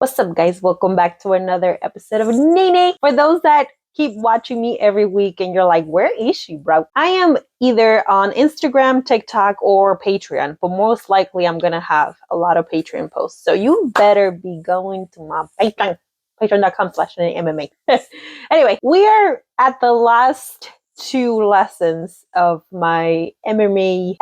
What's up, guys? Welcome back to another episode of Nene. For those that keep watching me every week and you're like, where is she, bro? I am either on Instagram, TikTok, or Patreon, but most likely I'm going to have a lot of Patreon posts. So you better be going to my Patreon, patreon.com/MMA. Anyway, we are at the last two lessons of my MMA.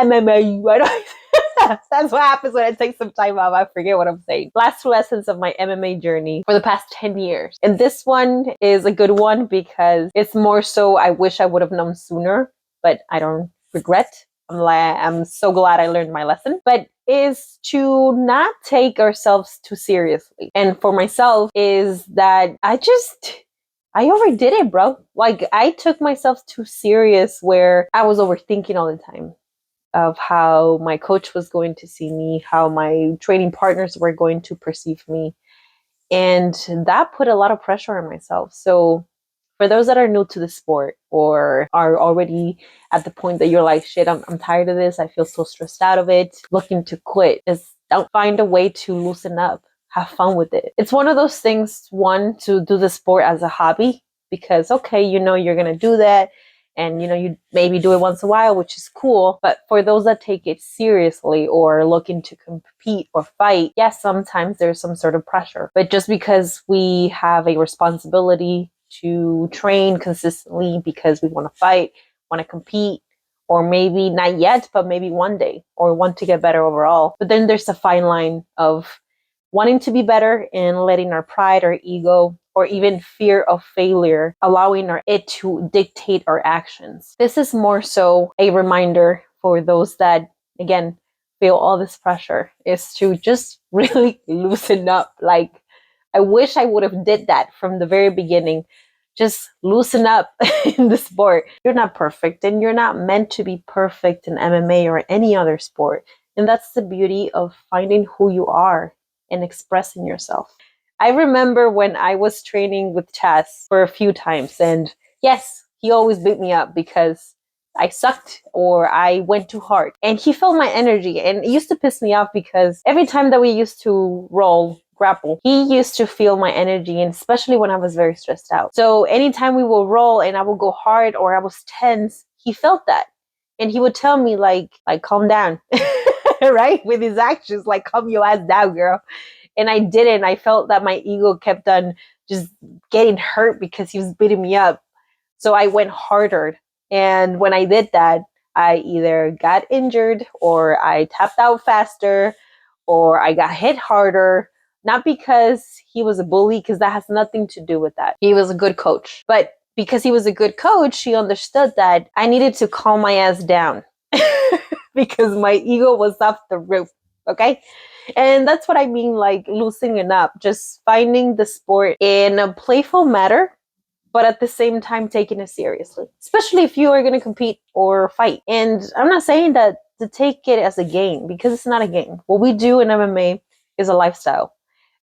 That's what happens when I take some time off. I forget what I'm saying. Last two lessons of my MMA journey for the past 10 years. And this one is a good one because it's more so I wish I would have known sooner, but I don't regret. I'm so glad I learned my lesson. But is to not take ourselves too seriously. And for myself is that I overdid it, bro. Like I took myself too serious where I was overthinking all the time of how my coach was going to see me, how my training partners were going to perceive me. And that put a lot of pressure on myself. So for those that are new to the sport or are already at the point that you're like, shit, I'm tired of this. I feel so stressed out of it, looking to quit, just don't find a way to loosen up. Have fun with it. It's one of those things, one, to do the sport as a hobby because, okay, you know, you're going to do that. And, you know, you maybe do it once in a while, which is cool. But for those that take it seriously or looking to compete or fight, yes, sometimes there's some sort of pressure. But just because we have a responsibility to train consistently because we want to fight, want to compete, or maybe not yet, but maybe one day, or want to get better overall. But then there's a fine line of wanting to be better and letting our pride, our ego, or even fear of failure, allowing it to dictate our actions. This is more so a reminder for those that, again, feel all this pressure is to just really loosen up. Like, I wish I would have did that from the very beginning. Just loosen up in the sport. You're not perfect and you're not meant to be perfect in MMA or any other sport. And that's the beauty of finding who you are and expressing yourself. I remember when I was training with Tazz for a few times, and yes, he always beat me up because I sucked or I went too hard. And he felt my energy, and it used to piss me off because every time that we used to grapple, he used to feel my energy, and especially when I was very stressed out. So anytime we will roll and I will go hard or I was tense, he felt that. And he would tell me like calm down, right? With his actions, like calm your ass down, girl. And I didn't. I felt that my ego kept on just getting hurt because he was beating me up. So I went harder. And when I did that, I either got injured or I tapped out faster or I got hit harder. Not because he was a bully, because that has nothing to do with that. He was a good coach. But because he was a good coach, he understood that I needed to calm my ass down because my ego was off the roof. Okay? And that's what I mean, like loosening up, just finding the sport in a playful manner, but at the same time taking it seriously, especially if you are going to compete or fight. And I'm not saying that to take it as a game because it's not a game. What we do in MMA is a lifestyle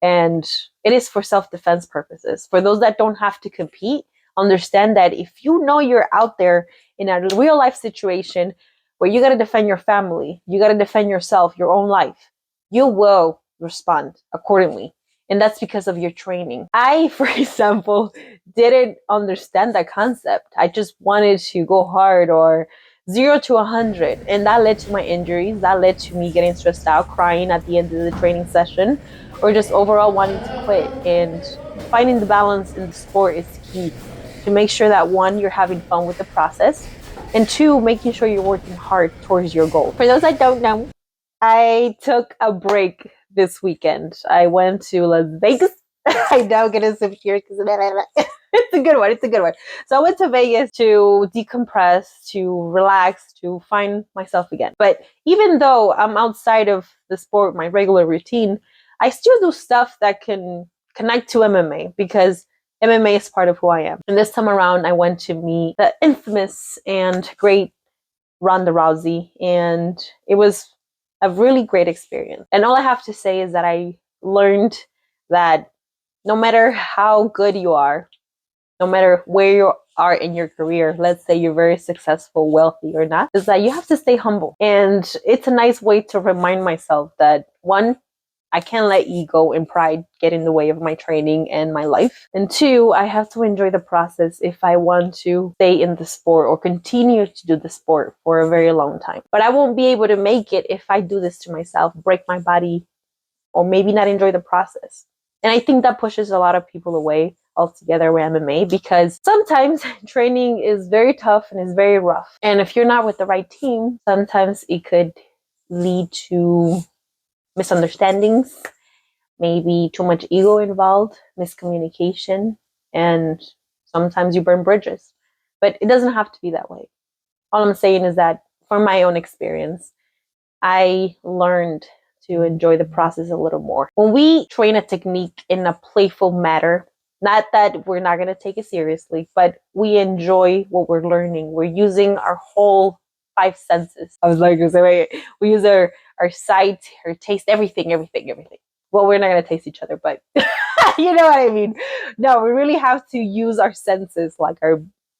and it is for self-defense purposes. For those that don't have to compete, understand that if you know you're out there in a real life situation where you got to defend your family, you got to defend yourself, your own life, you will respond accordingly. And that's because of your training. I, for example, didn't understand that concept. I just wanted to go hard or 0 to 100. And that led to my injuries. That led to me getting stressed out, crying at the end of the training session, or just overall wanting to quit. And finding the balance in the sport is key to make sure that one, you're having fun with the process, and two, making sure you're working hard towards your goal. For those that don't know, I took a break this weekend. I went to Las Vegas. I now get a sip here because it's a good one. It's a good one. So I went to Vegas to decompress, to relax, to find myself again. But even though I'm outside of the sport, my regular routine, I still do stuff that can connect to MMA because MMA is part of who I am. And this time around, I went to meet the infamous and great Ronda Rousey, and it was a really great experience. And all I have to say is that I learned that no matter how good you are, no matter where you are in your career, let's say you're very successful, wealthy or not, is that you have to stay humble. And it's a nice way to remind myself that one, I can't let ego and pride get in the way of my training and my life. And two, I have to enjoy the process if I want to stay in the sport or continue to do the sport for a very long time. But I won't be able to make it if I do this to myself, break my body, or maybe not enjoy the process. And I think that pushes a lot of people away altogether with MMA, because sometimes training is very tough and is very rough. And if you're not with the right team, sometimes it could lead to misunderstandings, maybe too much ego involved, miscommunication, and sometimes you burn bridges. But it doesn't have to be that way. All I'm saying is that from my own experience, I learned to enjoy the process a little more. When we train a technique in a playful manner, not that we're not going to take it seriously, but we enjoy what we're learning. We're using our whole five senses. I was like, we use our sight, our taste, everything. Well, we're not going to taste each other, but you know what I mean? No, we really have to use our senses, like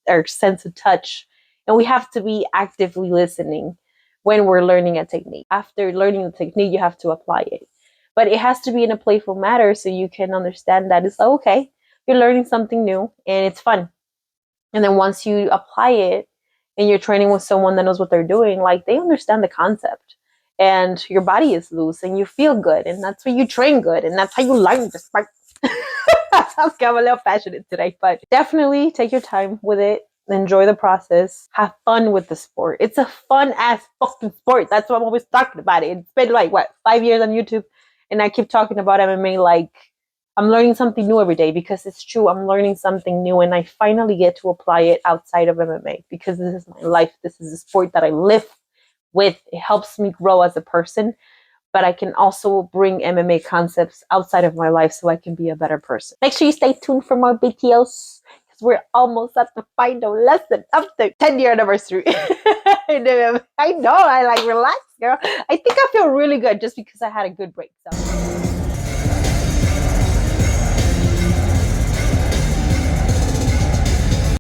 our sense of touch. And we have to be actively listening when we're learning a technique. After learning the technique, you have to apply it. But it has to be in a playful manner so you can understand that it's okay. You're learning something new and it's fun. And then once you apply it and you're training with someone that knows what they're doing, like they understand the concept and your body is loose and you feel good. And that's why you train good. And that's how you learn the sport. I'm a little passionate today, but definitely take your time with it. Enjoy the process. Have fun with the sport. It's a fun ass fucking sport. That's what I'm always talking about it. It's been like, 5 years on YouTube? And I keep talking about MMA like I'm learning something new every day, because it's true. I'm learning something new and I finally get to apply it outside of MMA, because this is my life. This is a sport that I live with. It helps me grow as a person, but I can also bring MMA concepts outside of my life so I can be a better person. Make sure you stay tuned for more videos, because we're almost at the final lesson of the 10-year anniversary. I know, I like relax, girl. I think I feel really good just because I had a good break. So.